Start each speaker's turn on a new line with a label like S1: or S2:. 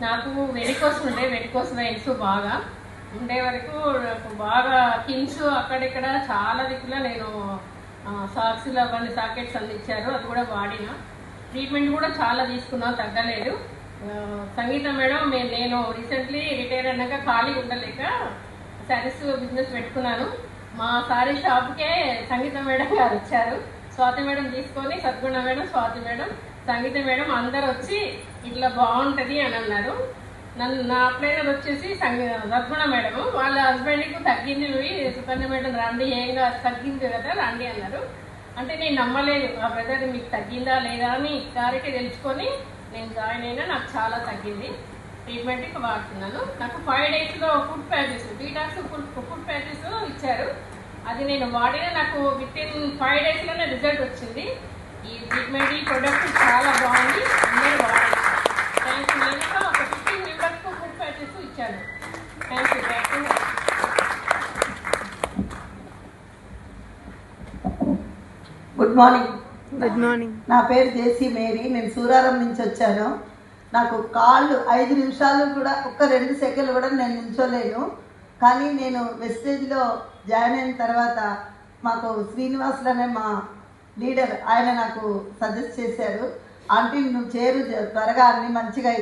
S1: నాకు varicose veins బాగా ఉండే వరకు నాకు బాగా కిమ్స్ అక్కడిక్కడ చాలా దిక్కులో నేను సాక్స్లు అవన్నీ సాకెట్స్ అందించారు. అది కూడా వాడిన. ట్రీట్మెంట్ కూడా చాలా తీసుకున్నా, తగ్గలేదు. సంగీత మేడం నేను రీసెంట్లీ రిటైర్ అయినాక ఖాళీ ఉండలేక శారీస్ బిజినెస్ పెట్టుకున్నాను. మా సారీ షాప్కే సంగీత మేడం గారు వచ్చారు. స్వాతి మేడం తీసుకొని సద్గుణ మేడం, స్వాతి మేడం, సంగీత మేడం అందరు వచ్చి ఇట్లా బాగుంటుంది అని అన్నారు. నా ట్రైనర్ వచ్చేసి సద్గుణ మేడం వాళ్ళ హస్బెండ్కి తగ్గింది, సుకన్య మేడం రండి, ఏంగా తగ్గింది కదా రండి అన్నారు. అంటే నేను నమ్మలేదు ఆ బ్రదర్ మీకు తగ్గిందా లేదా అని క్లారిటీ తెలుసుకొని నేను జాయిన్ అయినా. నాకు చాలా తగ్గింది. ట్రీట్మెంట్కి వాడుతున్నాను. నాకు 5 daysలో food patches, detox food patches ఇచ్చారు. అది నేను వాడిన నాకు వితిన్ 5 daysలోనే రిజల్ట్ వచ్చింది. ఈ ట్రీట్మెంట్, ఈ ప్రొడక్ట్ చాలా బాగుంది. అందరూ వాడాలి. Thank you. నేను ఒక 15 మెంబర్స్కు ఫుడ్ ప్యాచెస్ ఇచ్చాను. Thank you.
S2: Good morning.
S3: Good morning.
S2: నా పేరు జేసీ మేరీ. నేను సూరారం నుంచి వచ్చాను. నాకు కాళ్ళు 5 నిమిషాలు కూడా, ఒక్క 2 సెకండ్లు కూడా నేను నిల్చోలేను. కానీ నేను వెస్టేజ్లో జాయిన్ అయిన తర్వాత మాకు శ్రీనివాసులు అనే మా లీడర్ ఆయన నాకు సజెస్ట్ చేశారు. ఆంటీ నువ్వు చేరు త్వరగా అన్ని మంచిగా